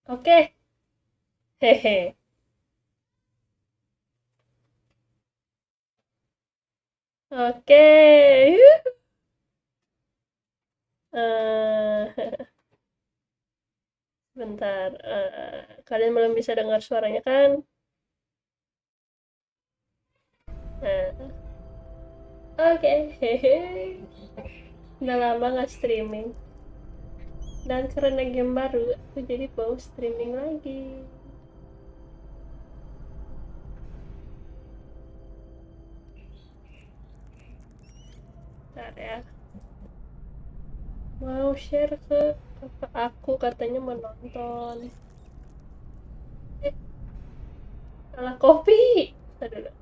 Oke. Hehe. Oke. Eh, bentar. Kalian belum bisa dengar suaranya kan? Nah, oke. Hehe. Udah lama nggak streaming. Dan karena game baru, aku jadi mau streaming lagi. Bentar ya. Mau share ke kakak aku, katanya mau nonton. Eh, salah kopi. Aduh.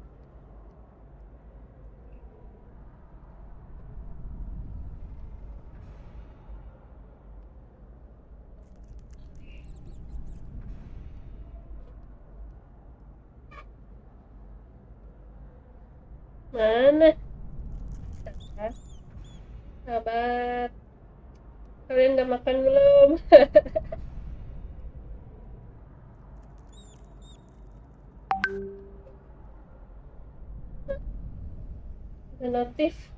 Mana? Sabar. Sabar. Kalian udah makan belum? Ada notif.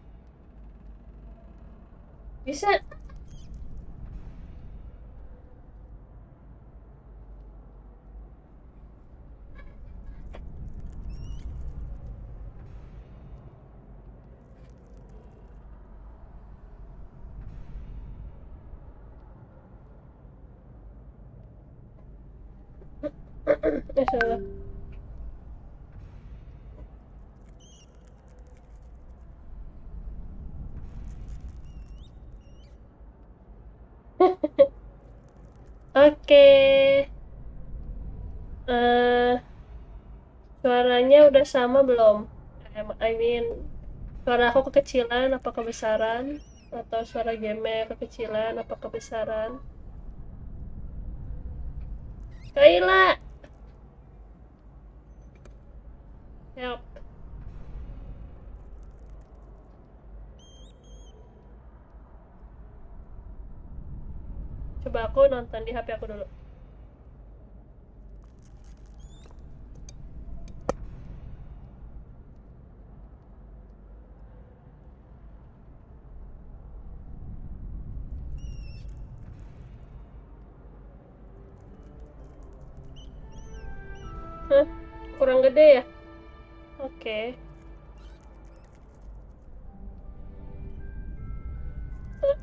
Bisa. Salah. Oke. eh Suaranya udah sama belum? I mean, suara aku kekecilan apa kebesaran? Atau suara game kekecilan apa kebesaran? Kaila! Help. Coba aku nonton di HP aku dulu. Hah? Kurang gede ya? Oke. Hah?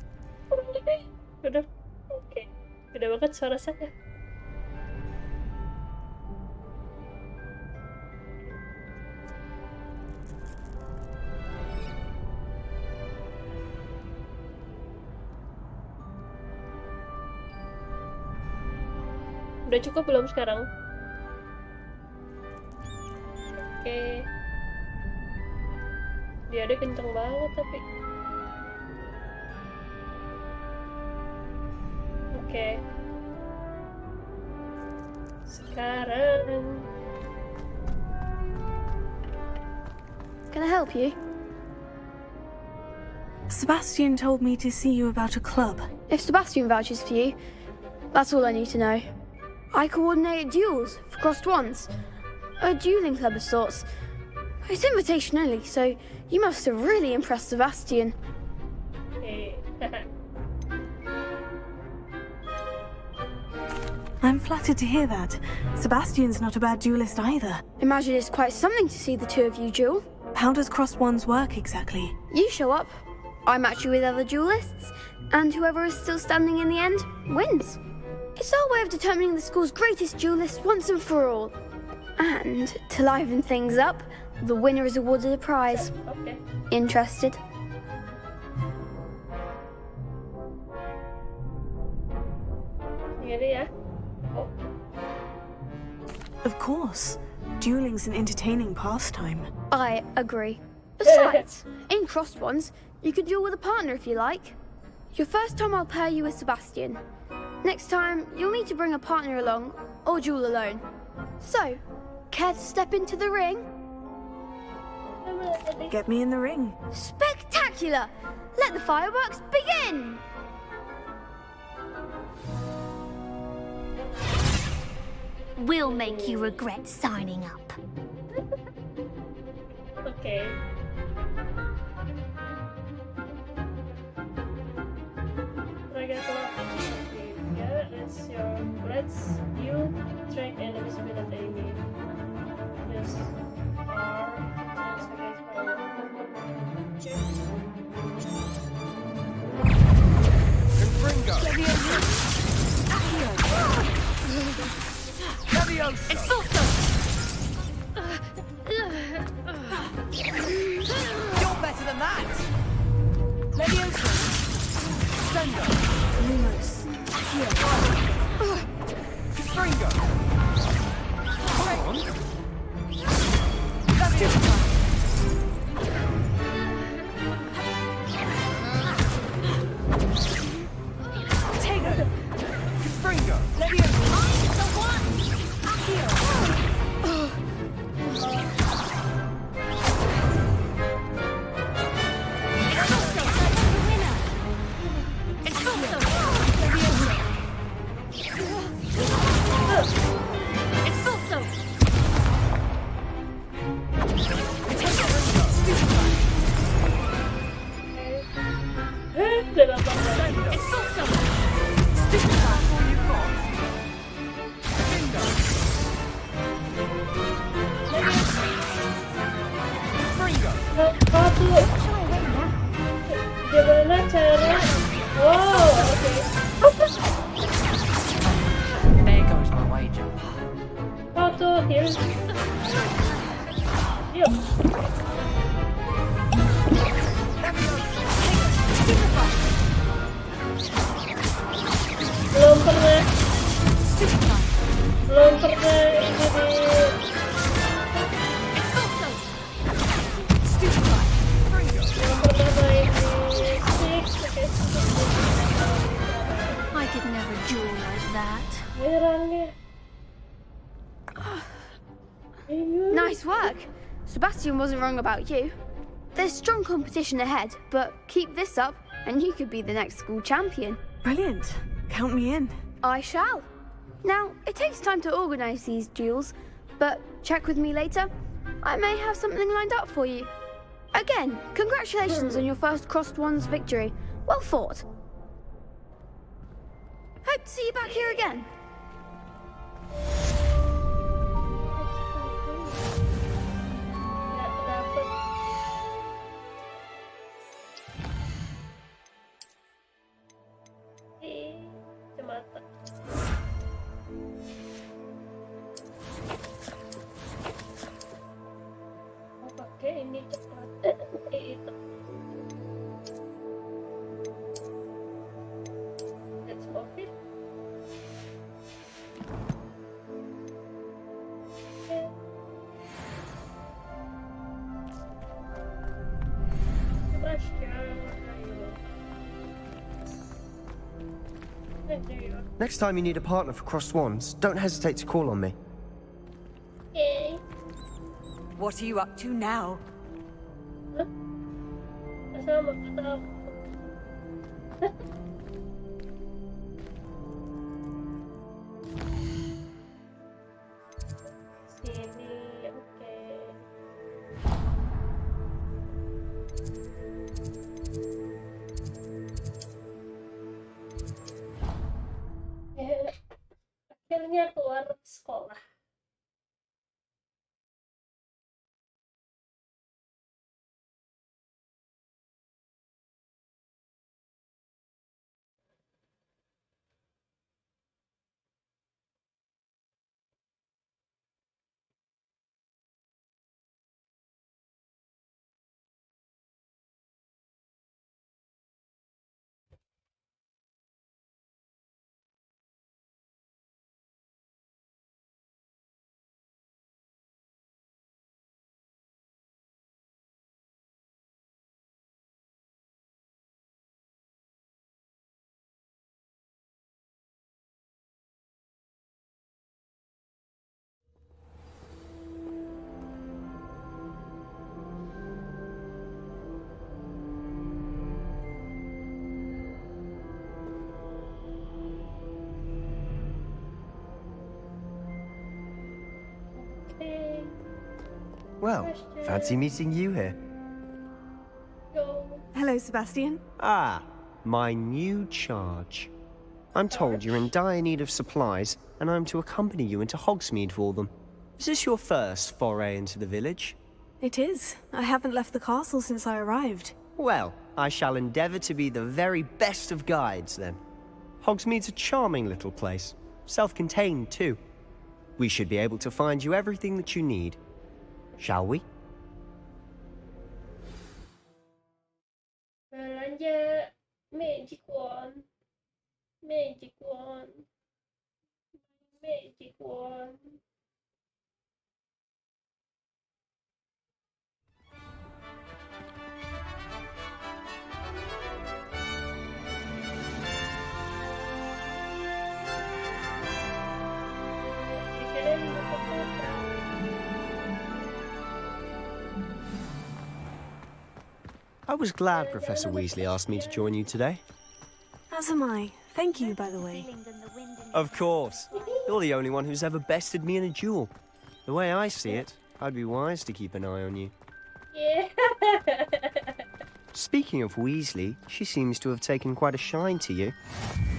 Kurang gede? Udah. Oke. Gede banget suara saya. Udah cukup belum sekarang? Oke. Dia ada kenceng banget tapi. Oke. Sekarang. Can I help you? Sebastian told me to see you about a club. If Sebastian vouches for you, that's all I need to know. I coordinate duels for crossed ones. A dueling club of sorts. It's invitation only, so you must have really impressed Sebastian. Hey. I'm flattered to hear that. Sebastian's not a bad duelist either. Imagine it's quite something to see the two of you duel. How does crossed ones work exactly? You show up, I match you with other duelists, and whoever is still standing in the end wins. It's our way of determining the school's greatest duelist once and for all. And to liven things up, the winner is awarded a prize. Okay. Interested? Gini ya. Oh. Of course. Dueling's an entertaining pastime. I agree. Besides, in crossed ones, you could duel with a partner if you like. Your first time I'll pair you with Sebastian. Next time, you'll need to bring a partner along, or duel alone. So, care to step into the ring? Get me in the ring. Spectacular! Let the fireworks begin! We'll make you regret signing up. Oke. Raga kelompok ketiga, let's you track enemies with an enemy. Use R chance against Confringo! Leviosa! Expulso! You're better than that! Leviosa! Sendo! Lumos. Confringo! Come on! Leviosa! Confringo! Leviosa! Expulso! Expulso! Expulso! Gimana cara? Oh, oke. There goes my wager. How to heal? Yuk. Belum pernah ini belum pernah main di Six. I could never duel like that. Nyerangnya. Nice work. Sebastian wasn't wrong about you. There's strong competition ahead, but keep this up and you could be the next school champion. Brilliant. Count me in. I shall. Now, it takes time to organise these duels, but check with me later. I may have something lined up for you. Again, congratulations on your first Crossed Wands victory. Well fought. Hope to see you back here again. Nggak dapet. Kacamata. Mau pakai ini cepat. Itu. Let's move it. Okay. Sebastian, ayo. There you are. Next time you need a partner for Crossed Wands, don't hesitate to call on me. Okay. What are you up to now? Sama kita. Sini, oke. Akhirnya keluar sekolah. Hey, Well, fancy meeting you here. go. Hello, Sebastian. Ah, my new charge. I'm told you're in dire need of supplies, and I'm to accompany you into Hogsmeade for them. Is this your first foray into the village? It is. I haven't left the castle since I arrived. Well, I shall endeavour to be the very best of guides, then. Hogsmeade's a charming little place. Self-contained, too. We should be able to find you everything that you need. Shall we? Belanja magic wand. Magic wand. Magic wand. Kira mau ke kota. I was glad Professor Weasley asked me to join you today. As am I. Thank you, by the way. Of course. You're the only one who's ever bested me in a duel. The way I see it, I'd be wise to keep an eye on you. Yeah. Speaking of Weasley, she seems to have taken quite a shine to you.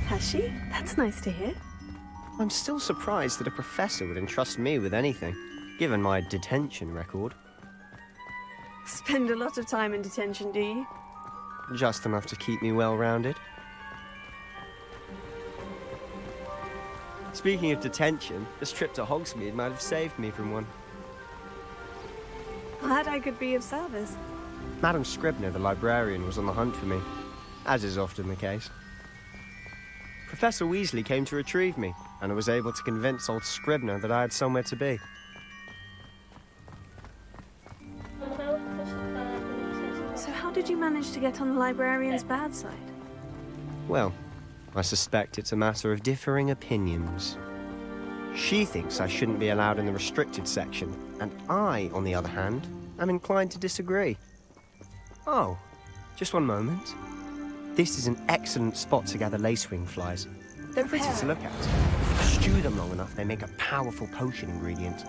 Has she? That's nice to hear. I'm still surprised that a professor would entrust me with anything, given my detention record. Spend a lot of time in detention, do you? Just enough to keep me well-rounded. Speaking of detention, this trip to Hogsmeade might have saved me from one. Glad I could be of service. Madam Scribner, the librarian, was on the hunt for me, as is often the case. Professor Weasley came to retrieve me, and I was able to convince old Scribner that I had somewhere to be. So how did you manage to get on the librarian's bad side? Well, I suspect it's a matter of differing opinions. She thinks I shouldn't be allowed in the restricted section, and I, on the other hand, am inclined to disagree. Oh, just one moment. This is an excellent spot to gather lacewing flies. They're pretty to look at. If you stew them long enough, they make a powerful potion ingredient.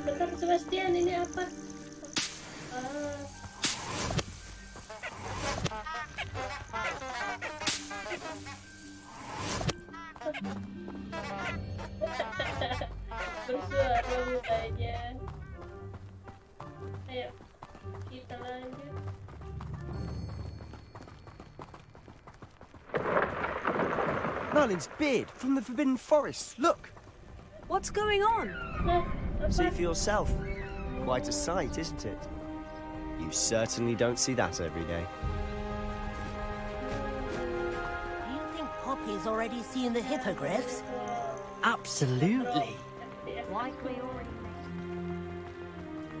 Bentar, Sebastian, ini apa? Bersuara mudanya. Ayo, kita lanjut. Merlin's beard from the Forbidden Forest. Look! What's going on? Nah, See apa? for yourself. Quite a sight, isn't it? You certainly don't see that every day. Do you think Poppy's already seen the hippogriffs? Absolutely.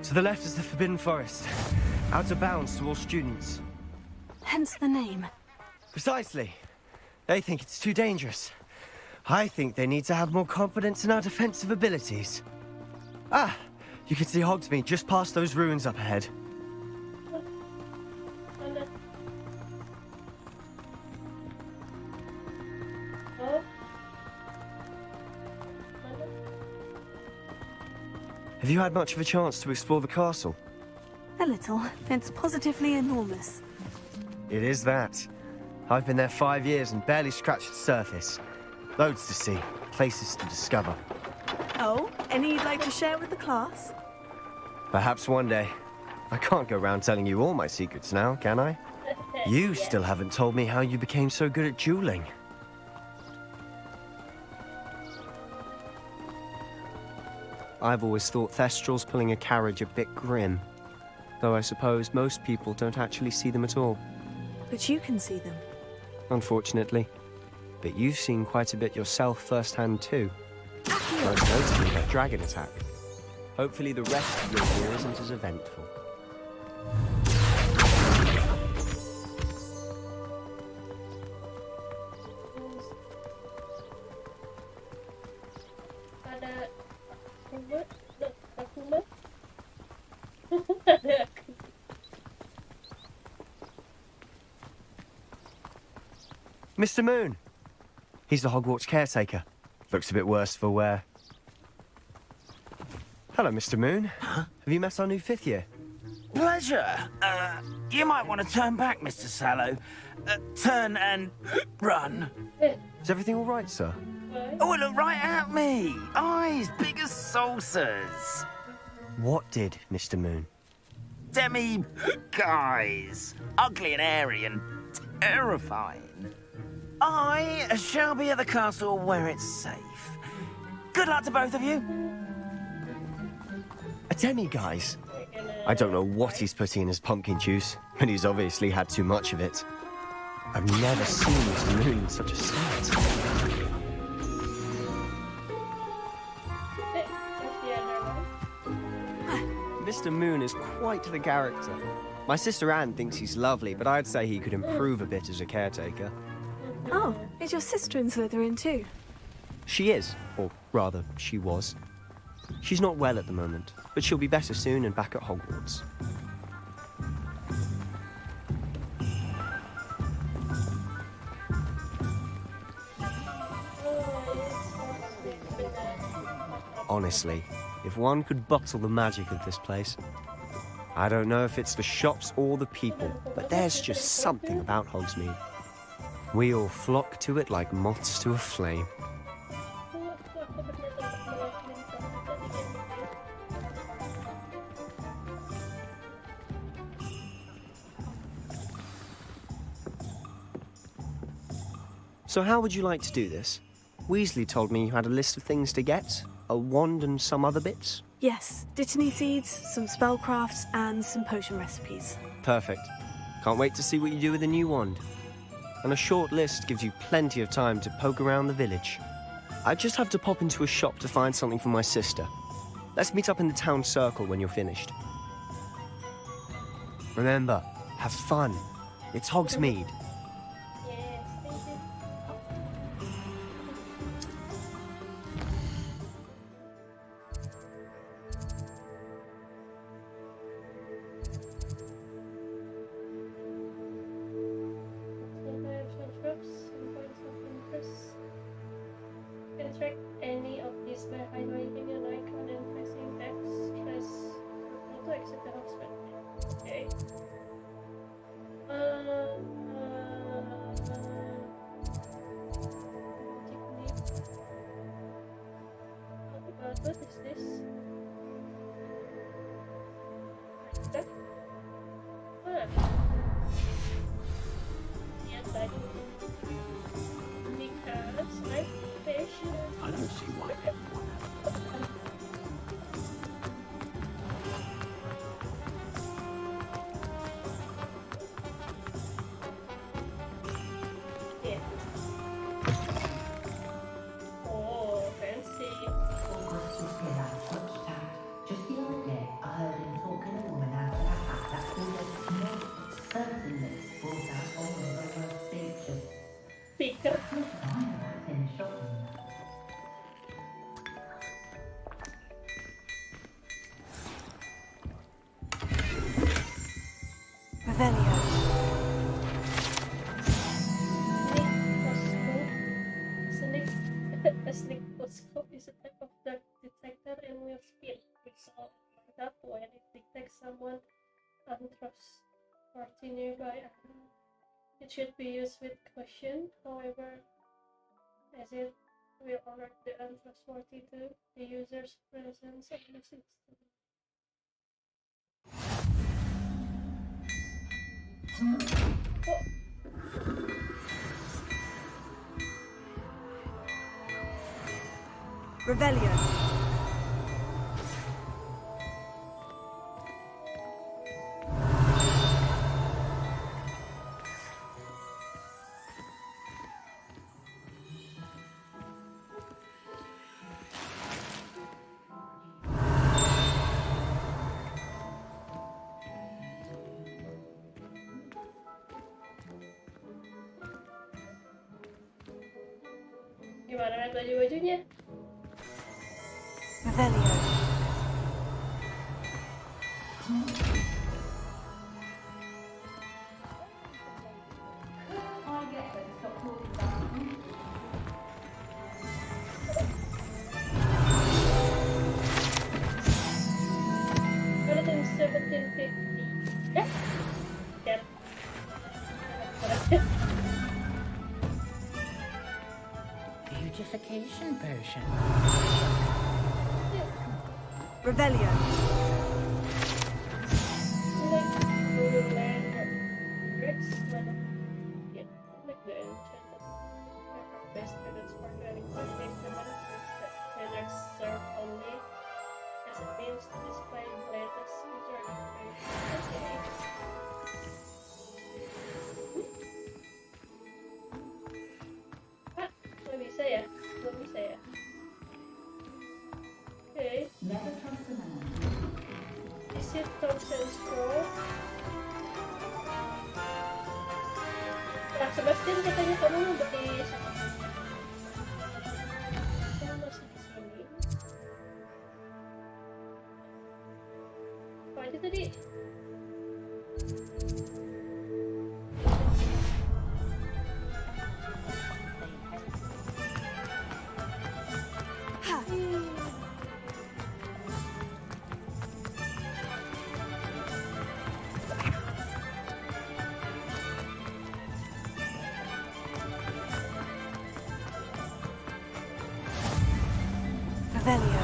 To the left is the Forbidden Forest. Out of bounds to all students. Hence the name. Precisely. They think it's too dangerous. I think they need to have more confidence in our defensive abilities. Ah, you can see Hogsmeade just past those ruins up ahead. Mana? Oh. Mana? Have you had much of a chance to explore the castle? A little. It's positively enormous. It is that. I've been there 5 years and barely scratched the surface. Loads to see, places to discover. Oh, any you'd like to share with the class? Perhaps one day. I can't go around telling you all my secrets now, can I? You still haven't told me how you became so good at dueling. I've always thought Thestrals pulling a carriage a bit grim. Though I suppose most people don't actually see them at all. But you can see them. Unfortunately. But you've seen quite a bit yourself firsthand too. Most notably that dragon attack. Hopefully the rest of your year isn't as eventful. Ada kumat, ada kumat. Ada kumat. Mr. Moon, He's the Hogwarts caretaker. Looks a bit worse for wear. Hello, Mr. Moon. Have you met our new 5th year? Pleasure. You might want to turn back, Mr. Sallow. Turn and run. Is everything all right, sir? Oh, look right at me. Eyes big as saucers. What did, Mr. Moon? Guys. Ugly and airy and terrifying. I shall be at the castle where it's safe. Good luck to both of you. A demi-guise? I don't know what he's putting in his pumpkin juice, but he's obviously had too much of it. I've never seen Mr. Moon in such a state. Mr. Moon is quite the character. My sister Anne thinks he's lovely, but I'd say he could improve a bit as a caretaker. Oh, is your sister in Slytherin too? She is, or rather, she was. She's not well at the moment, but she'll be better soon and back at Hogwarts. Honestly, if one could bottle the magic of this place. I don't know if it's the shops or the people, but there's just something about Hogsmeade. We all flock to it like moths to a flame. So how would you like to do this? Weasley told me you had a list of things to get, a wand and some other bits. Yes, Dittany seeds, some spellcrafts, and some potion recipes. Perfect. Can't wait to see what you do with the new wand. And a short list gives you plenty of time to poke around the village. I just have to pop into a shop to find something for my sister. Let's meet up in the town circle when you're finished. Remember, have fun. It's Hogsmeade. Interact any of these by highlighting an icon and pressing X. Press to exit the hotspot. Okay. What is this? That? Yes, I do. Because I fish. I don't see why everyone Yeah. Oh, fancy. Just the other day, I heard him talking a woman out of a hat that could have certainly brought out all of her features. Because That's in shocking. Revelio. A sneakoscope is a type of dark detector and will spin result. That when it detects someone untrustworthy nearby, it should be used with caution. However, as it will alert the untrustworthy to the user's presence of the system. Oh. Revelio. Gimana lihat baju-bajunya? Revelio. I get that stop talking about beautification potion. Revelio. Nggak bisa ya? Belum bisa ya? Oke. Visit Thompson Scroll. Nah, Sebastian katanya kamu mau beli kamu masih di sini. Apa aja tadi? Revelio.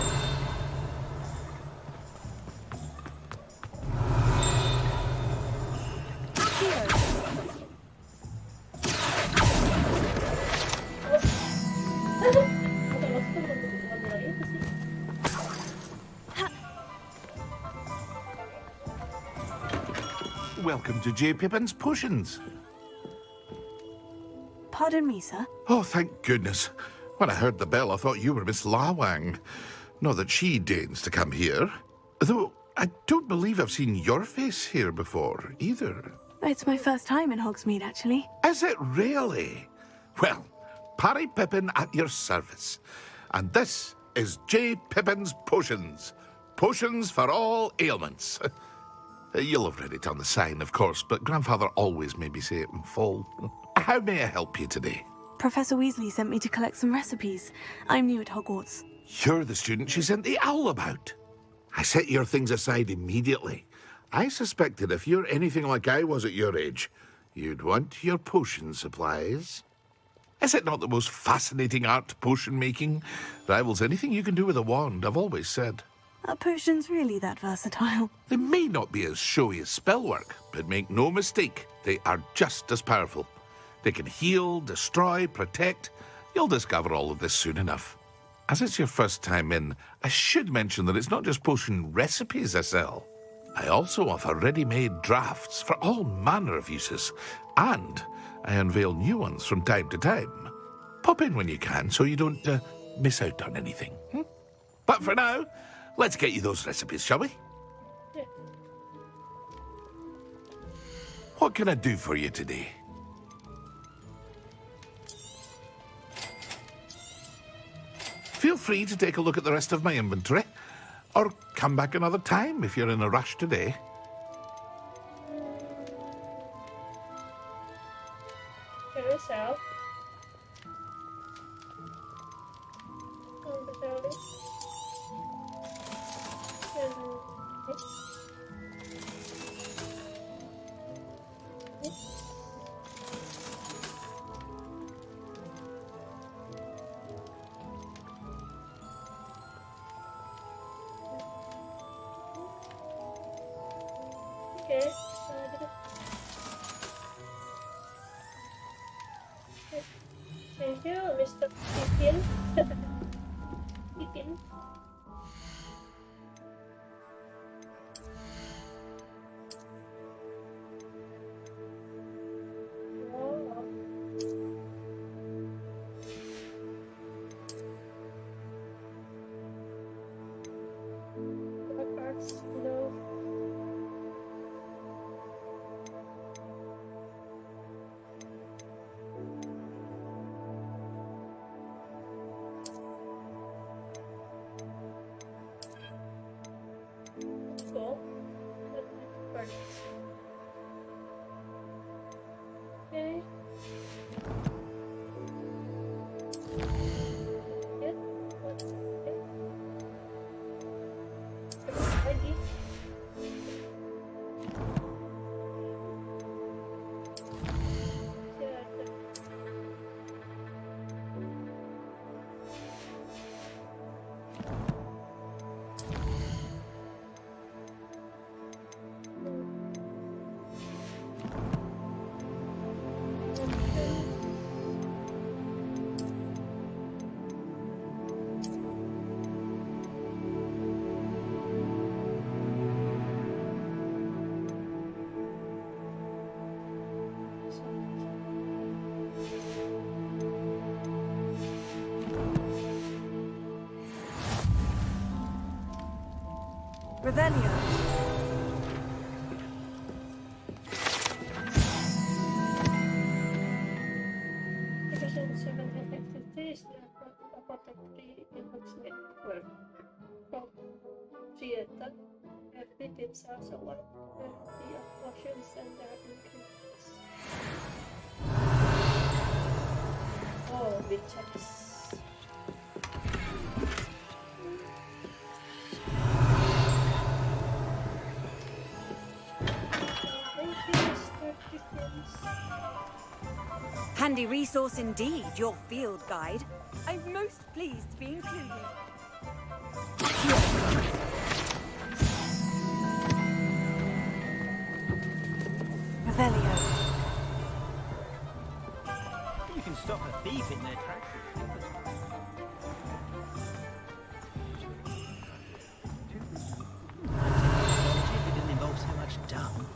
Welcome to J. Pippin's Potions. Pardon me, sir. Oh, thank goodness. When I heard the bell, I thought you were Miss Lawang. Not that she deigns to come here. Though, I don't believe I've seen your face here before, either. It's my first time in Hogsmeade, actually. Is it really? Well, Parry Pippin at your service. And this is J. Pippin's Potions. Potions for all ailments. You'll have read it on the sign, of course, but Grandfather always made me say it in full. How may I help you today? Professor Weasley sent me to collect some recipes. I'm new at Hogwarts. You're the student she sent the owl about. I set your things aside immediately. I suspected if you're anything like I was at your age, you'd want your potion supplies. Is it not the most fascinating art, potion making? Rivals anything you can do with a wand, I've always said. Are potions really that versatile? They may not be as showy as spellwork, but make no mistake, they are just as powerful. They can heal, destroy, protect. You'll discover all of this soon enough. As it's your first time in, I should mention that it's not just potion recipes I sell. I also offer ready-made drafts for all manner of uses, and I unveil new ones from time to time. Pop in when you can so you don't miss out on anything. But for now, let's get you those recipes, shall we? Yeah. What can I do for you today? Feel free to take a look at the rest of my inventory, or come back another time if you're in a rush today. Carousel. Okay. Thank you, Mr. Pippin. Pippin. Oh. What parts? No. Revelio. 7 activities that apothecary in Hog's network. From theater, every tips are so what the potions and their ingredients. Oh, bitches. Handy resource indeed, your field guide. I'm most pleased to be included. Revelio. You can stop a thief in their tracks. It didn't involve so much dung.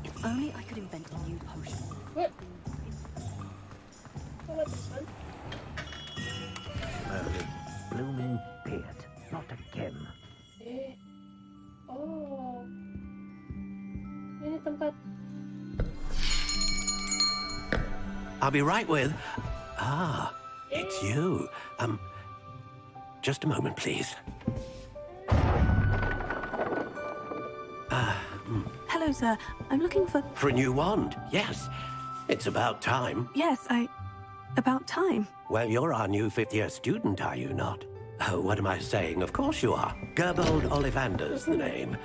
If only I could invent a new potion. What? How about this one? Blooming beard. Not again. Eh. Oh. Ini tempat. I'll be right with... Ah, it's you. Just a moment, please. Hello, sir. I'm looking for... For a new wand, yes. It's about time. Yes, about time. Well, you're our new fifth-year student, are you not? Oh, what am I saying? Of course you are. Gerbold Ollivander's the name.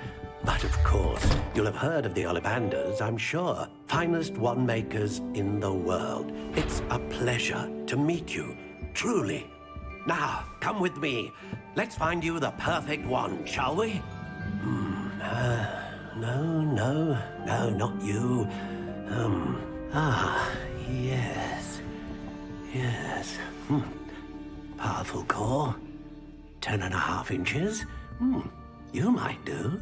But of course, you'll have heard of the Ollivanders, I'm sure. Finest wand makers in the world. It's a pleasure to meet you, truly. Now, come with me. Let's find you the perfect wand, shall we? No, not you. Yes. Powerful core. 10.5 inches. You might do.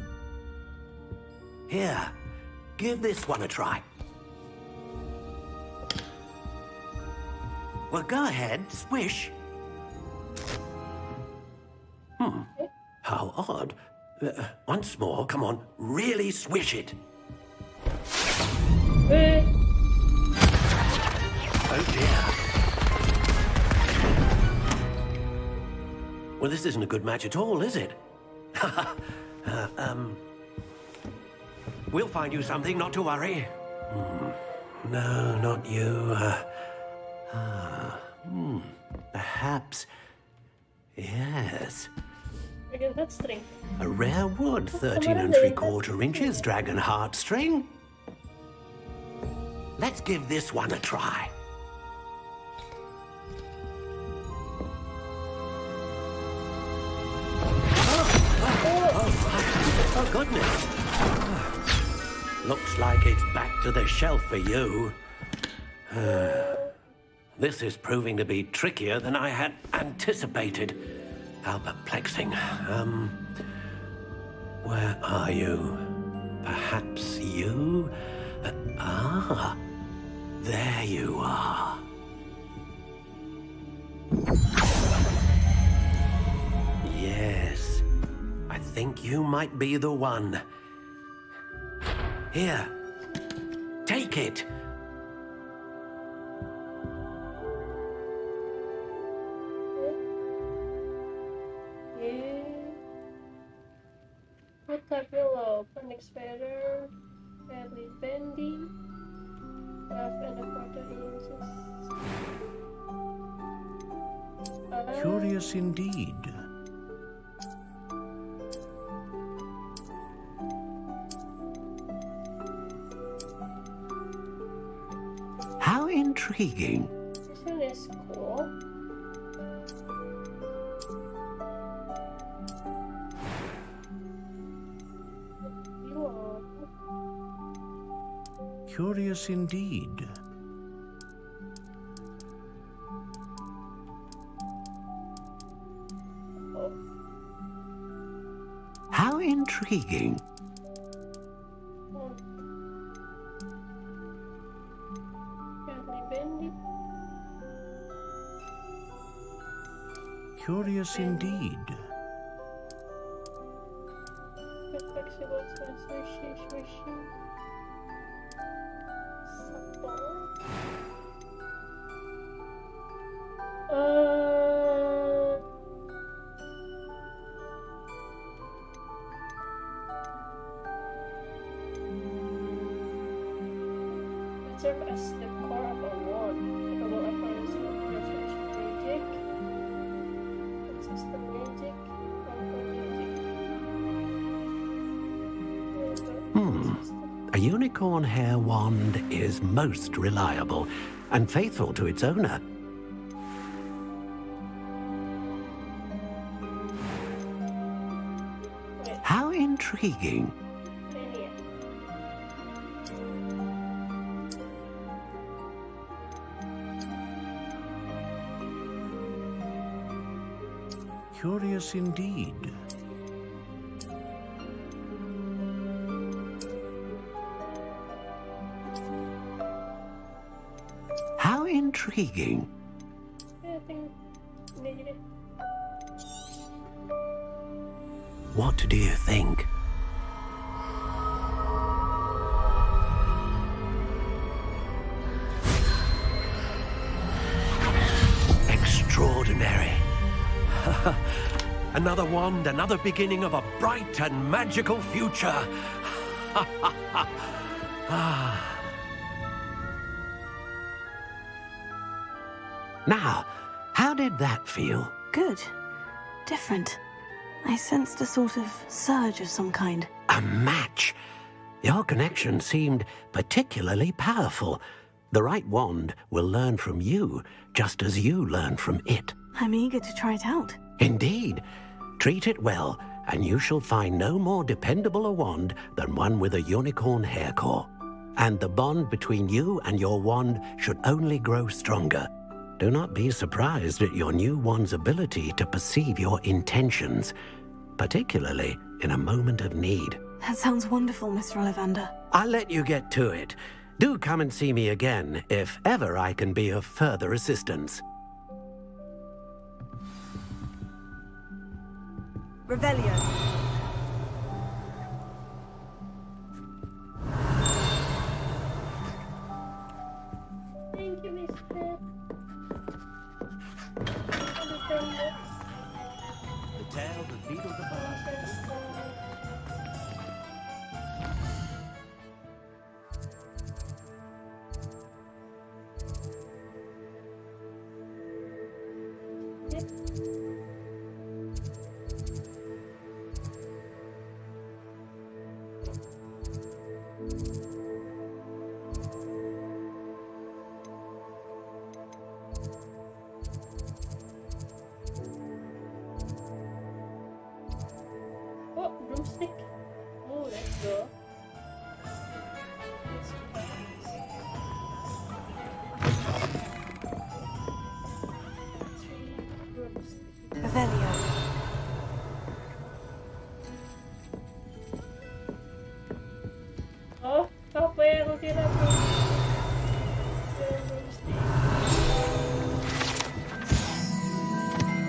Here, give this one a try. Well, go ahead, swish. How odd. Once more, come on, really swish it. Oh dear. Well, this isn't a good match at all, is it? We'll find you something, not to worry. No, not you. Perhaps. Yes. Again, that string. A rare wood, 13 3/4 inches, dragon heartstring. Let's give this one a try. Oh, goodness. Looks like it's back to the shelf for you. This is proving to be trickier than I had anticipated. How perplexing. Where are you? Perhaps you? There you are. Yes, I think you might be the one. Here, take it. Put below, Panic Spider, Badly Bendy, 12.25 inches. Curious indeed. How intriguing. This one is cool. Curious indeed. How intriguing. Badly Bendy. Curious indeed. Press the core of a wand. Capable of harnessing a magic. Access the magic. A unicorn hair wand is most reliable and faithful to its owner. How intriguing. Curious indeed. How intriguing. I think negative. What do you think? Extraordinary. Another wand, another beginning of a bright and magical future. Now, how did that feel? Good. Different. I sensed a sort of surge of some kind. A match. Your connection seemed particularly powerful. The right wand will learn from you, just as you learn from it. I'm eager to try it out. Indeed. Treat it well, and you shall find no more dependable a wand than one with a unicorn hair core. And the bond between you and your wand should only grow stronger. Do not be surprised at your new wand's ability to perceive your intentions, particularly in a moment of need. That sounds wonderful, Mr. Ollivander. I'll let you get to it. Do come and see me again if ever I can be of further assistance. Revelio. Thank you, Mr. The tale that beetled the bard. Oh, broomstick. Oh, let's go. Revelio. Oh, apa yang aku kira bro?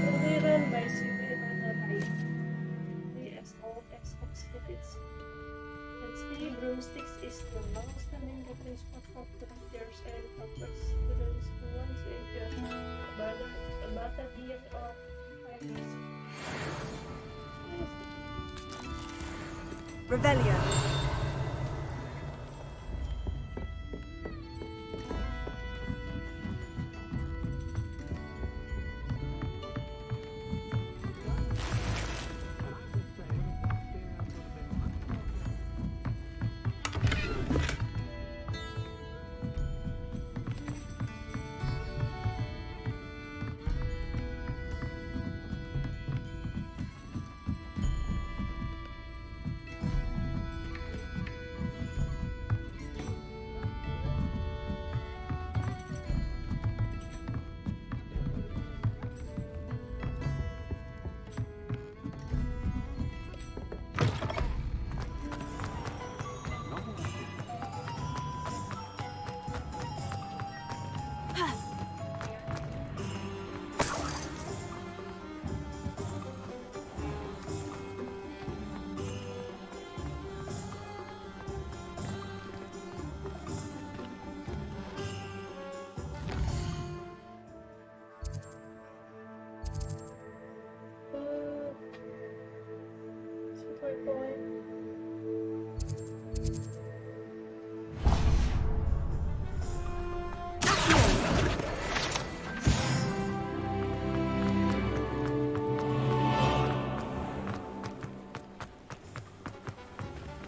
Slytherin by Slytherin Life. As old as Oxford's. Let's see, broomsticks is the long-standing gathering spot for characters and helpers. Students who want to enjoy a better year of fighters. Revelio.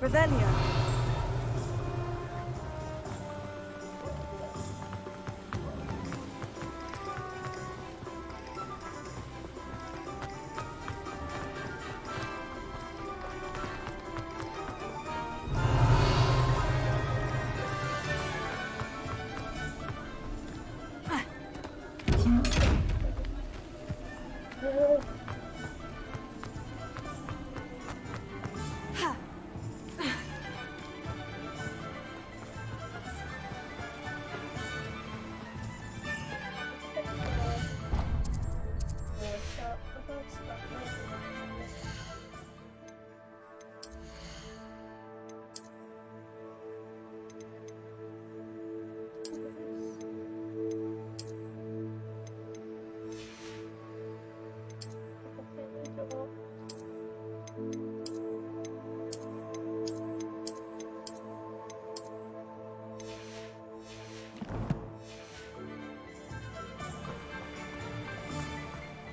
Revelio.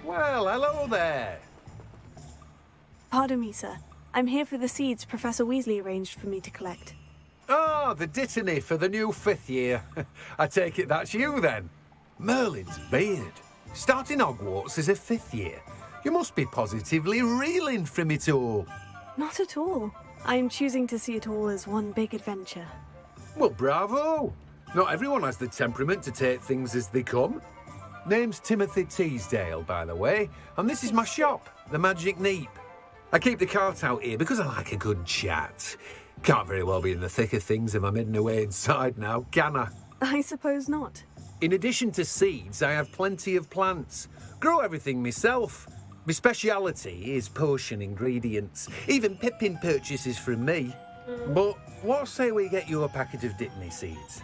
Well, hello there. Pardon me, sir. I'm here for the seeds Professor Weasley arranged for me to collect. Ah, the dittany for the new 5th year. I take it that's you, then. Merlin's beard. Starting Hogwarts as a 5th year. You must be positively reeling from it all. Not at all. I'm choosing to see it all as one big adventure. Well, bravo. Not everyone has the temperament to take things as they come. Name's Timothy Teasdale, by the way, and this is my shop, the Magic Neep. I keep the cart out here because I like a good chat. Can't very well be in the thick of things if I'm hidden away inside now, can I? I suppose not. In addition to seeds, I have plenty of plants. Grow everything myself. My speciality is potion ingredients. Even Pippin purchases from me. But what say we get you a packet of dittany seeds?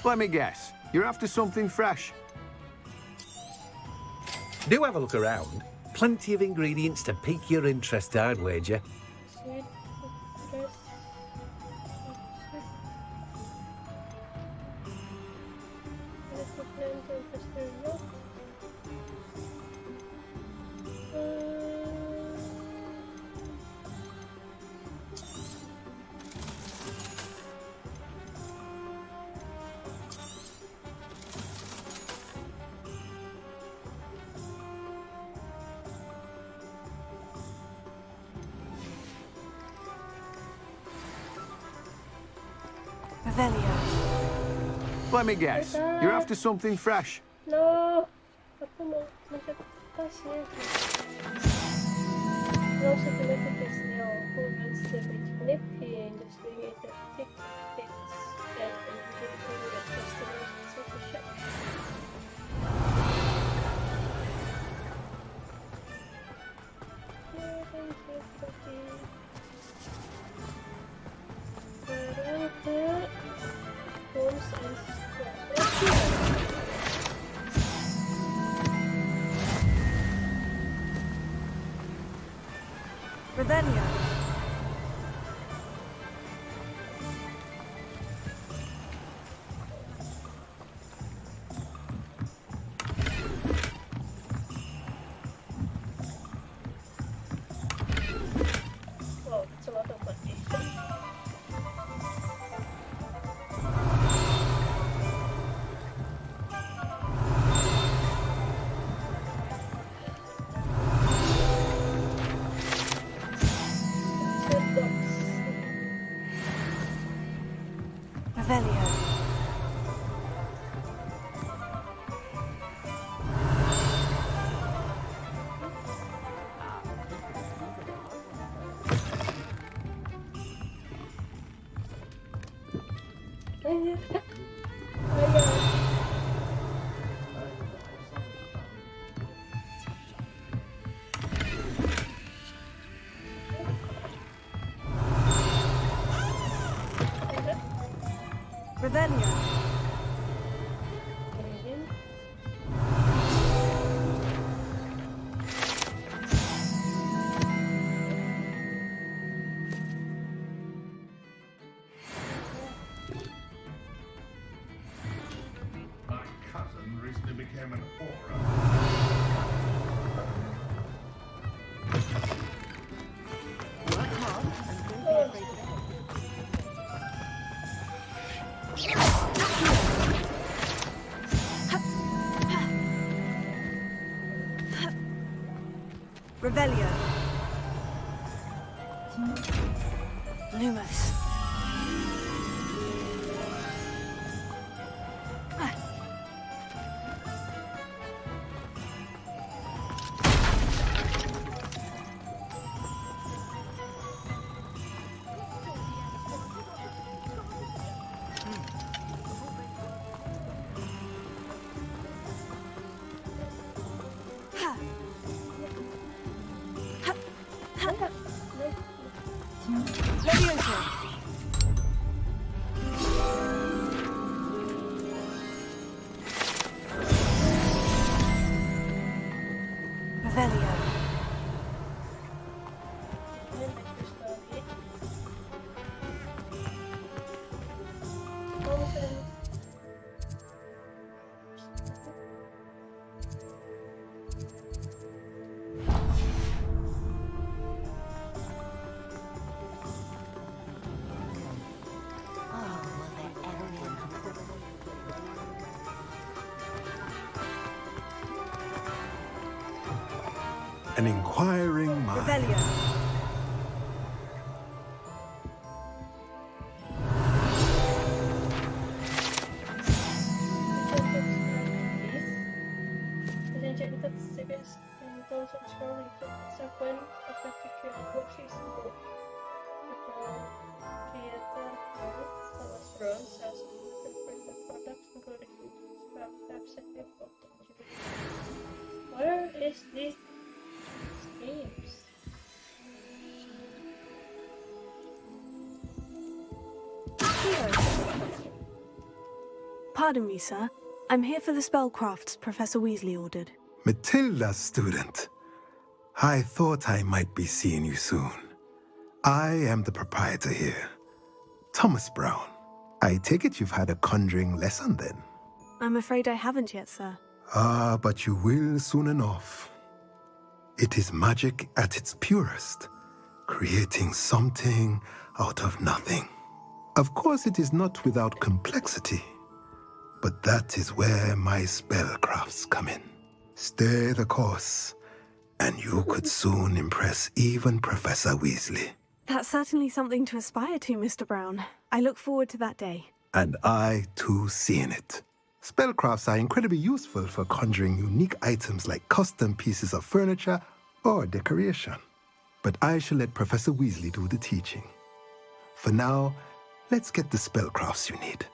Let me guess. You're after something fresh. Do have a look around. Plenty of ingredients to pique your interest, I'd wager. Let me guess. You're after something fresh. No, aku mau macet tasnya. No significance now. Who wants to be nipping? Just doing it at tick ticks and indicating that customers visit the shop. Sekarang ke homes and Revelio. Wow, that's a lot of money. Revelio. Revelio. My cousin recently became an aura. Revelio. Lumos. Levioso. Revelio. An inquiring mind. Revelio. A gente evita CBS, então só descobre que essa coisa afeta que a worksheet do creator of runs has different products including apps and where is this games? Pardon me, sir. I'm here for the spellcrafts Professor Weasley ordered. Matilda, student. I thought I might be seeing you soon. I am the proprietor here, Thomas Brown. I take it you've had a conjuring lesson then? I'm afraid I haven't yet, sir. Ah, but you will soon enough. It is magic at its purest, creating something out of nothing. Of course, it is not without complexity, but that is where my spellcrafts come in. Stay the course, and you could soon impress even Professor Weasley. That's certainly something to aspire to, Mr. Brown. I look forward to that day. And I, too, seeing it. Spellcrafts are incredibly useful for conjuring unique items like custom pieces of furniture or decoration. But I shall let Professor Weasley do the teaching. For now, let's get the spellcrafts you need.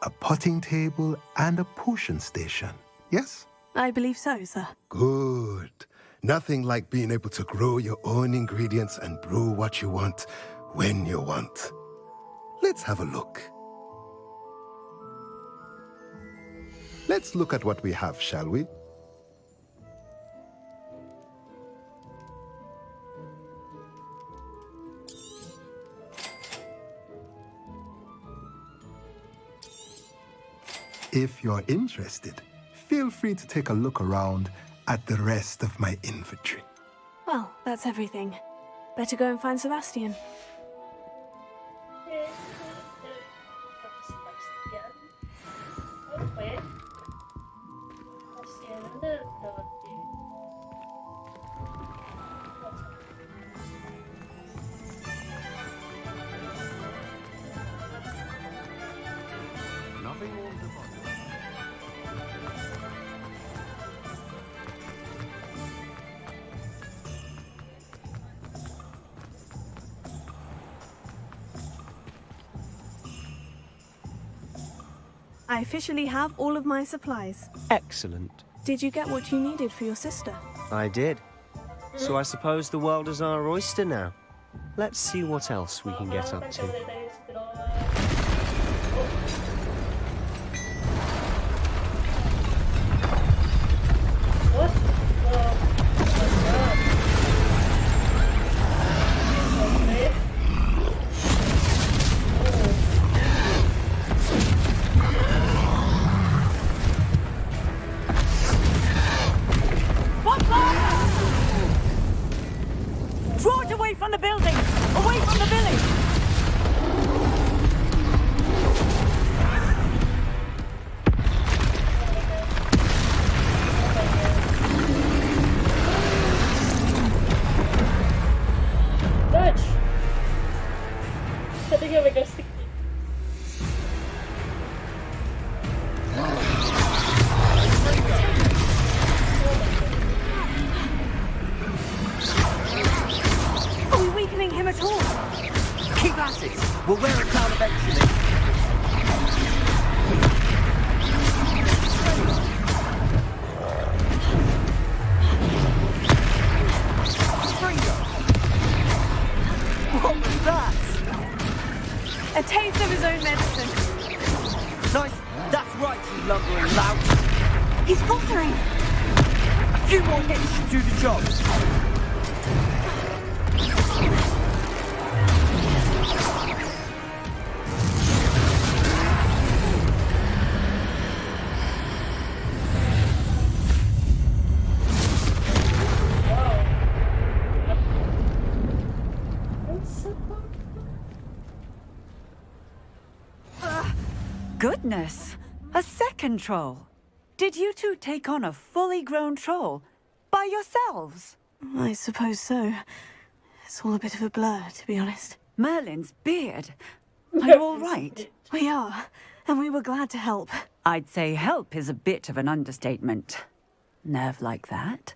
A potting table and a potion station, yes? I believe so, sir. Good. Nothing like being able to grow your own ingredients and brew what you want when you want. Let's have a look. Let's look at what we have, shall we? If you're interested, feel free to take a look around at the rest of my inventory. Well, that's everything. Better go and find Sebastian. Nothing more than I officially have all of my supplies. Excellent. Did you get what you needed for your sister? I did. So I suppose the world is our oyster now. Let's see what else we can get up to. Draw it away from the building! Away from the village! Nice. That's right, you lumbering lout. He's faltering. A few more hits should do the job. Goodness, a second troll. Did you two take on a fully grown troll by yourselves? I suppose so. It's all a bit of a blur, to be honest. Merlin's beard. Are you all right? We are, and we were glad to help. I'd say help is a bit of an understatement. Nerve like that.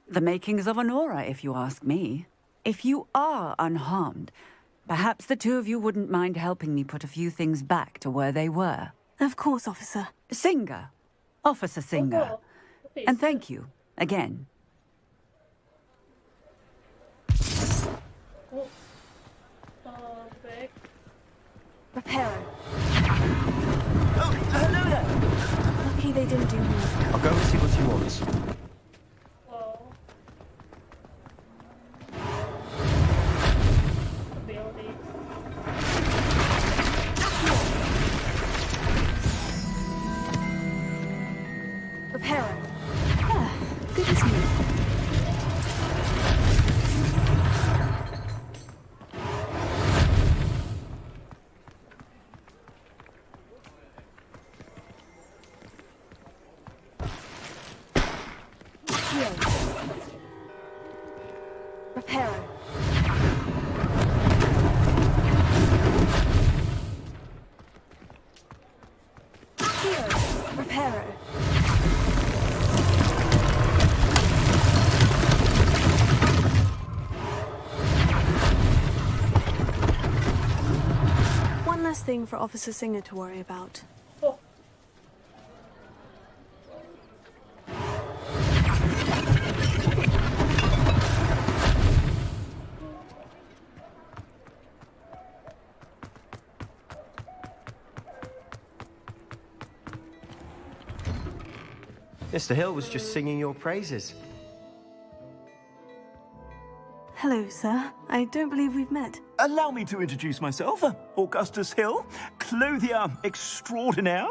The makings of an aura, if you ask me. If you are unharmed, perhaps the two of you wouldn't mind helping me put a few things back to where they were. Of course, officer. Singer. Officer Singer. And thank you, again. Repairer. Oh, hello there. Lucky they didn't do more. I'll go and see what he wants. Repairer. Ah, good as new. Repairer. Repairer. One less thing for Officer Singer to worry about. Mr. Hill was just singing your praises. Hello, sir. I don't believe we've met. Allow me to introduce myself, Augustus Hill, clothier extraordinaire.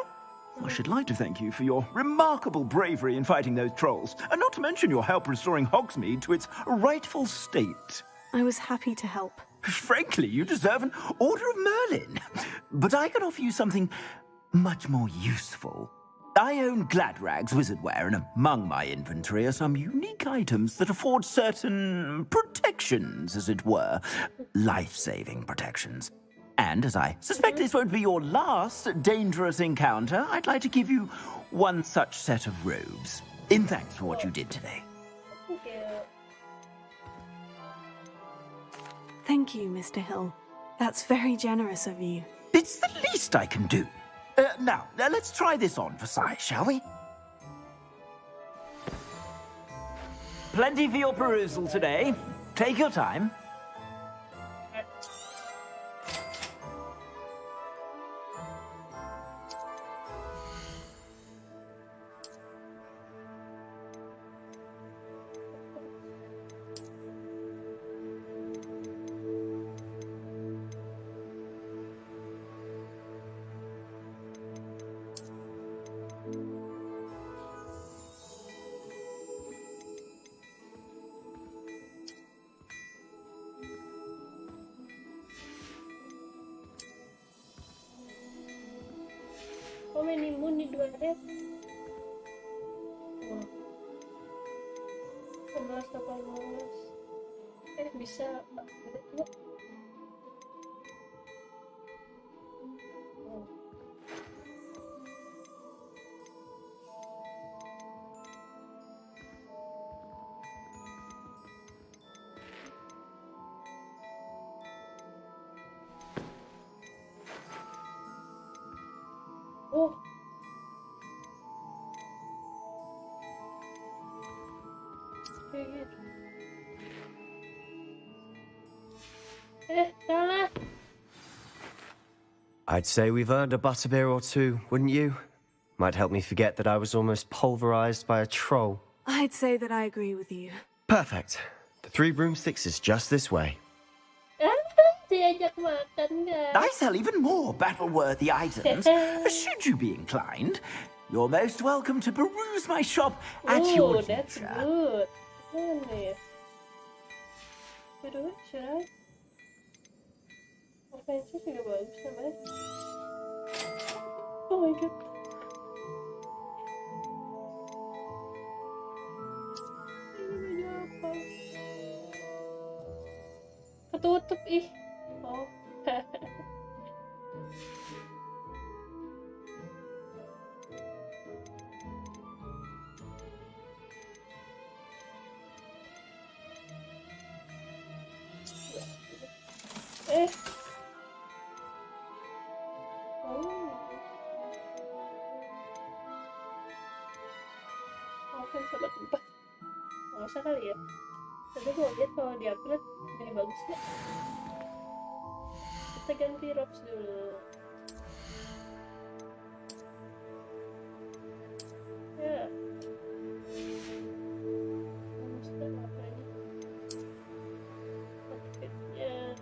I should like to thank you for your remarkable bravery in fighting those trolls, and not to mention your help restoring Hogsmeade to its rightful state. I was happy to help. Frankly, you deserve an Order of Merlin. But I can offer you something much more useful. I own Gladrag's wizardware, and among my inventory are some unique items that afford certain protections, as it were. Life-saving protections. And as I suspect this won't be your last dangerous encounter, I'd like to give you one such set of robes, in thanks for what you did today. Thank you, Mr. Hill. That's very generous of you. It's the least I can do. Now, let's try this on for size, shall we? Plenty for your perusal today. Take your time. Oh, minimun di 2 red. 11, 18. Bisa. Oh. Kayak gitu. Salah. I'd say we've earned a butterbeer or two, wouldn't you? Might help me forget that I was almost pulverized by a troll. I'd say that I agree with you. Perfect. The 3 broomsticks is just this way. Diajak makan, guys. I sell even more battle-worthy items. Should you be inclined, you're most welcome to peruse my shop at your That's leisure. good. Nice. Aduh, coy. Offensive juga bagus namanya. Oh my god. Ini baju apa? Ketutup ih. Oh. Oh. Kan sama tempat. Nggak usah kali ya. Tapi gue lihat kalau di upgrade jadi bagus ya. Kita ganti robes dulu. Ya. Monster apa ini? Outfitnya.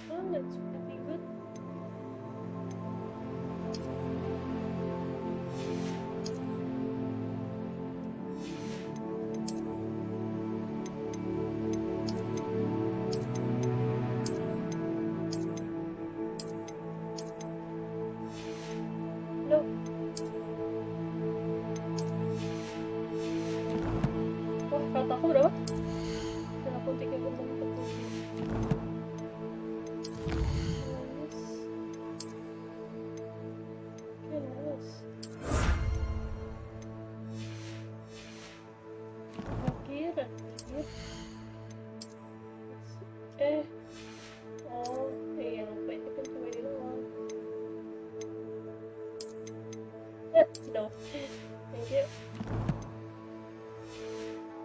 Oh, that's pretty good. No. Wah, kata aku berapa? 83,47. Oh iya lupa itu kan cuma di doang. No, thank you.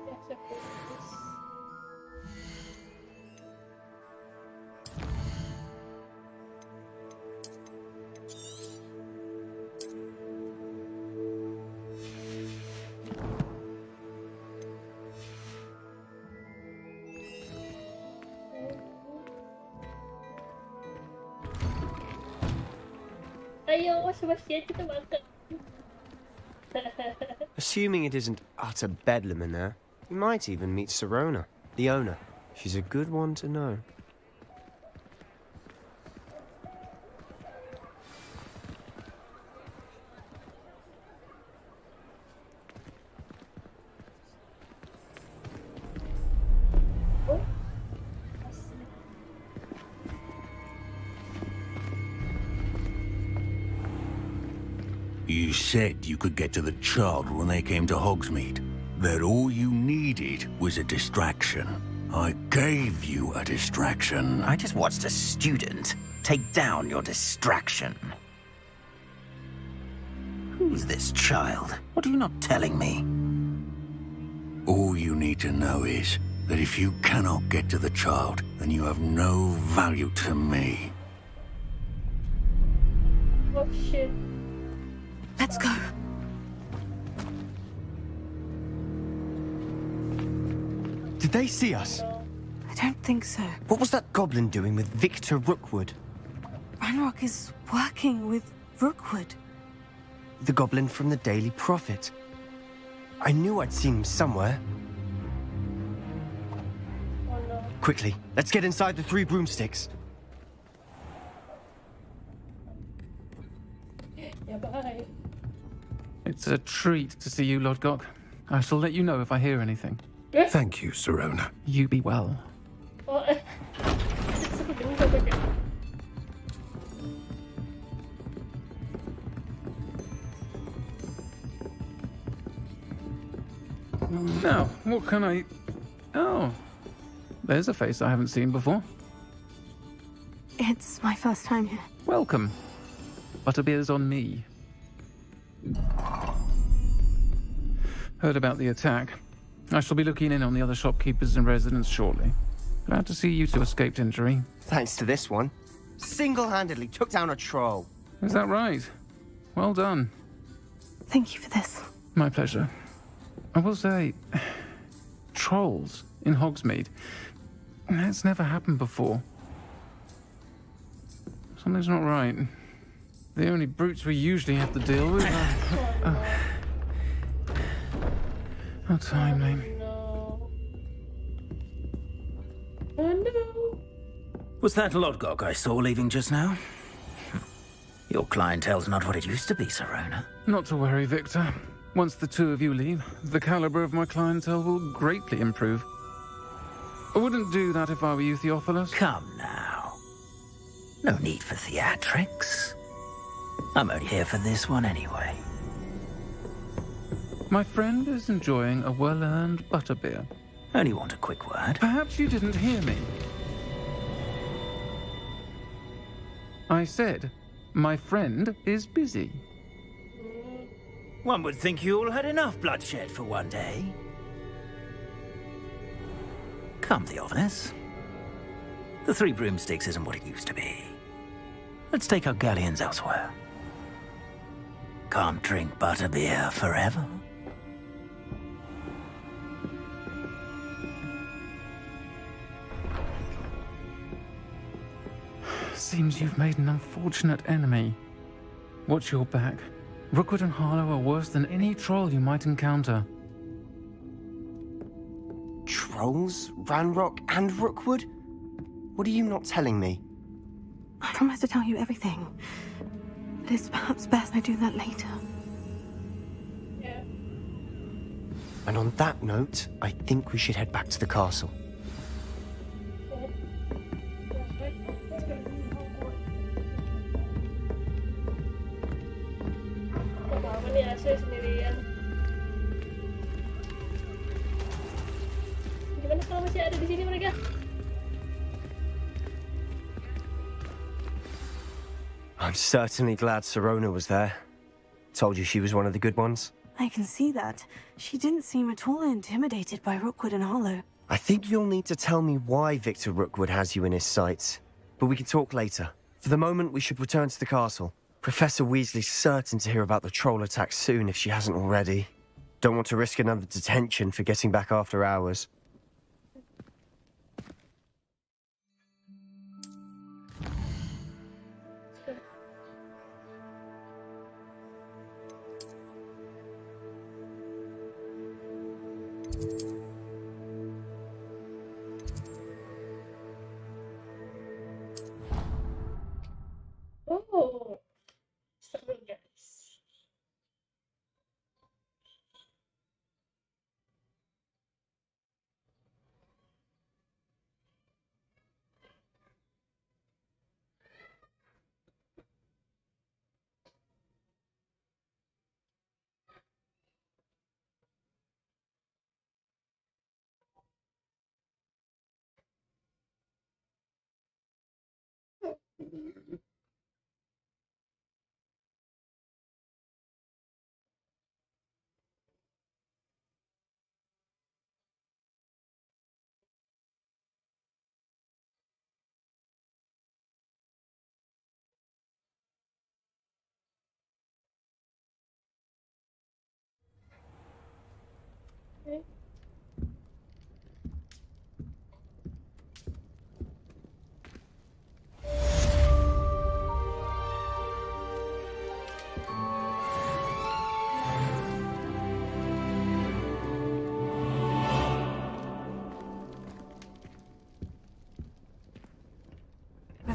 Yes, of course. Ayo, Sebastian, kita makan. Assuming it isn't utter bedlam in there, you might even meet Sirona, the owner. She's a good one to know. You said you could get to the child when they came to Hogsmeade. That all you needed was a distraction. I gave you a distraction. I just watched a student take down your distraction. Who's this child? What are you not telling me? All you need to know is that if you cannot get to the child, then you have no value to me. Oh shit. Let's go. Did they see us? I don't think so. What was that goblin doing with Victor Rookwood? Ranrock is working with Rookwood. The goblin from the Daily Prophet. I knew I'd seen him somewhere. Oh no. Quickly, let's get inside the 3 broomsticks. Yeah, bye. It's a treat to see you, Lodgok. I shall let you know if I hear anything. Thank you, Sirona. You be well. Oh, seru banget ya. Now, what can I... Oh, there's a face I haven't seen before. It's my first time here. Welcome. Butterbeer's on me. Heard about the attack. I shall be looking in on the other shopkeepers and residents shortly. Glad to see you two escaped injury. Thanks to this one. Single-handedly took down a troll. Is that right? Well done. Thank you for this. My pleasure. I will say, trolls in Hogsmeade. That's never happened before. Something's not right. The only brutes we usually have to deal with are... How timely. No. Oh no. Was that Lodgok I saw leaving just now? Your clientele's not what it used to be, Sirona. Not to worry, Victor. Once the 2 of you leave, the caliber of my clientele will greatly improve. I wouldn't do that if I were you, Theophilus. Come now. No need for theatrics. I'm only here for this one anyway. My friend is enjoying a well-earned butterbeer. Only want a quick word. Perhaps you didn't hear me. I said, my friend is busy. One would think you all had enough bloodshed for one day. Come, Theophilus. The 3 broomsticks isn't what it used to be. Let's take our galleons elsewhere. Can't drink butterbeer forever. Seems you've made an unfortunate enemy. Watch your back. Rookwood and Harlow are worse than any troll you might encounter. Trolls? Ranrock and Rookwood? What are you not telling me? I promise to tell you everything. But it's perhaps best I do that later. And on that note, I think we should head back to the castle. Apa nih Asli sendirian? Gimana kalau masih ada di sini mereka? I'm certainly glad Sirona was there. Told you she was one of the good ones. I can see that. She didn't seem at all intimidated by Rookwood and Harlow. I think you'll need to tell me why Victor Rookwood has you in his sights. But we can talk later. For the moment, we should return to the castle. Professor Weasley's certain to hear about the troll attack soon if she hasn't already. Don't want to risk another detention for getting back after hours. Oh, seru guys.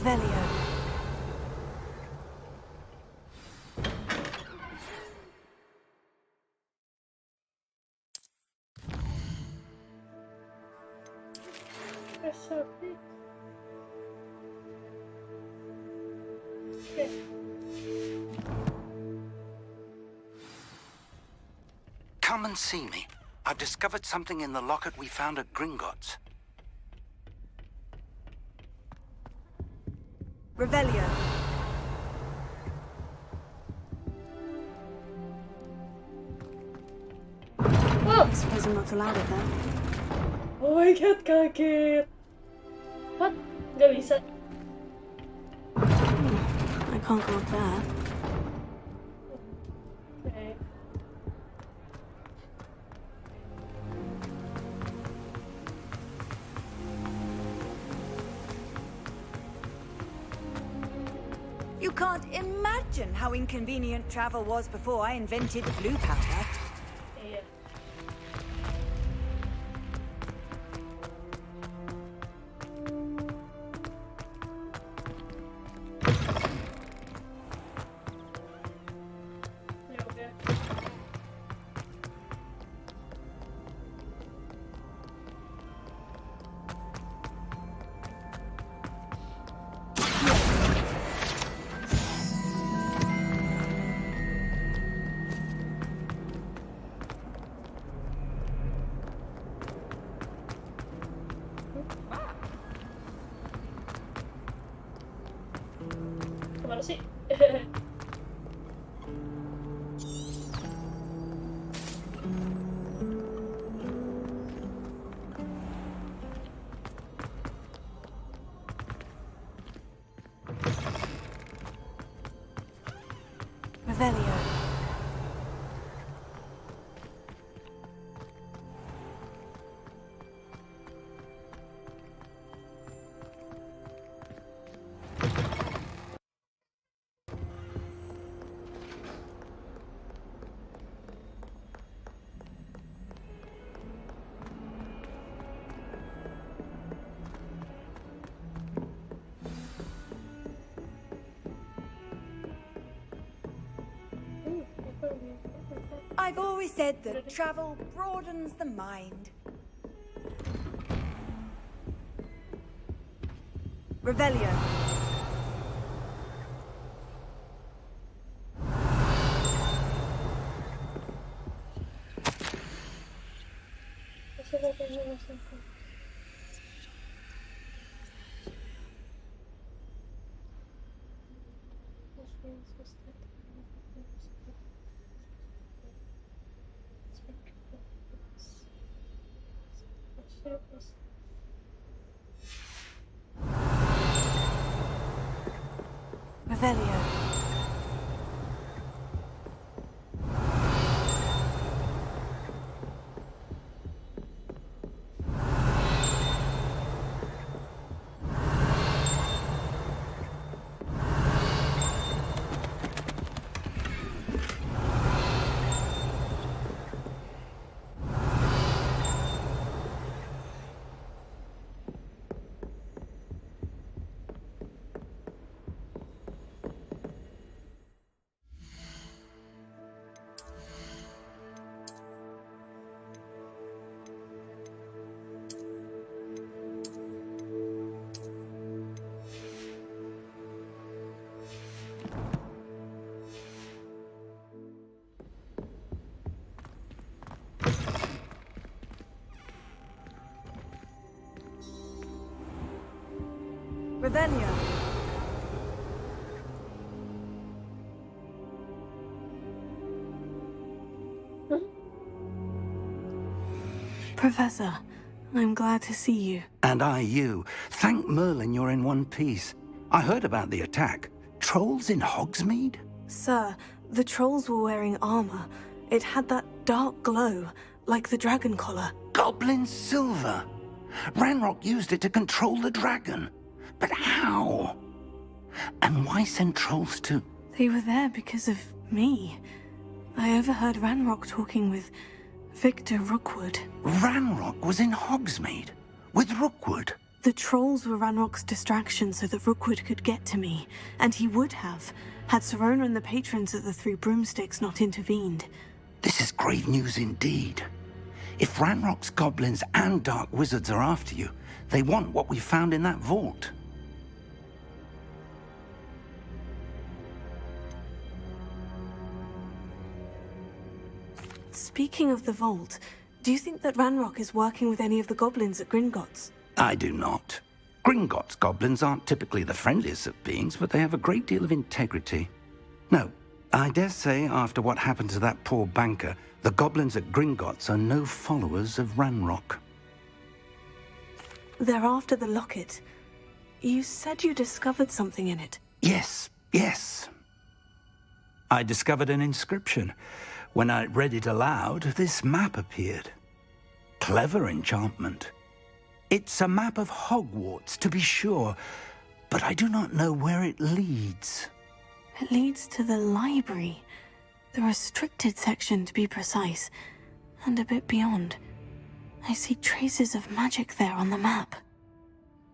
Revelio. Come and see me. I've discovered something in the locket we found at Gringotts. Revelio. I suppose I'm not allowed it then. Oh my god, kaget. What? Gak bisa. I can't go up there. Okay. You can't imagine how inconvenient travel was before I invented blue powder. Yeah. Kemana sih? Revelio. I've always said that travel broadens the mind. Revelio. Revelio. Revelio. Professor, I'm glad to see you. And I you. Thank Merlin you're in one piece. I heard about the attack. Trolls in Hogsmeade? Sir, the trolls were wearing armor. It had that dark glow, like the dragon collar. Goblin silver. Ranrock used it to control the dragon. But how? And why send trolls to? They were there because of me. I overheard Ranrock talking with Victor Rookwood. Ranrock was in Hogsmeade with Rookwood. The trolls were Ranrock's distraction so that Rookwood could get to me, and he would have, had Sirona and the patrons at the Three Broomsticks not intervened. This is grave news indeed. If Ranrock's goblins and dark wizards are after you, they want what we found in that vault. Speaking of the vault, do you think that Ranrock is working with any of the goblins at Gringotts? I do not. Gringotts goblins aren't typically the friendliest of beings, but they have a great deal of integrity. No, I dare say after what happened to that poor banker, the goblins at Gringotts are no followers of Ranrock. They're after the locket. You said you discovered something in it. Yes. I discovered an inscription. When I read it aloud, this map appeared. Clever enchantment. It's a map of Hogwarts, to be sure, but I do not know where it leads. It leads to the library. The restricted section, to be precise, and a bit beyond. I see traces of magic there on the map.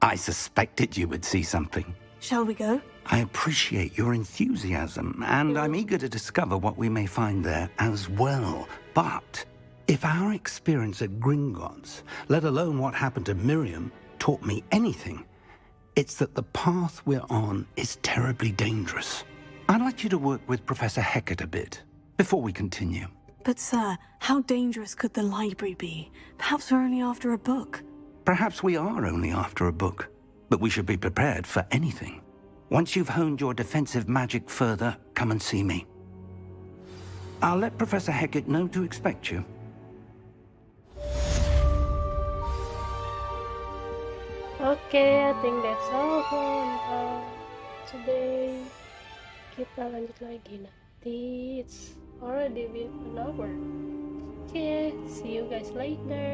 I suspected you would see something. Shall we go? I appreciate your enthusiasm, and I'm eager to discover what we may find there as well. But if our experience at Gringotts, let alone what happened to Miriam, taught me anything, it's that the path we're on is terribly dangerous. I'd like you to work with Professor Hecat a bit before we continue. But sir, how dangerous could the library be? Perhaps we're only after a book. Perhaps we are only after a book, but we should be prepared for anything. Once you've honed your defensive magic further, come and see me. I'll let Professor Hecat know to expect you. Okay, I think that's all for today. Kita lanjut lagi nanti. It's already been an hour. Okay, see you guys later.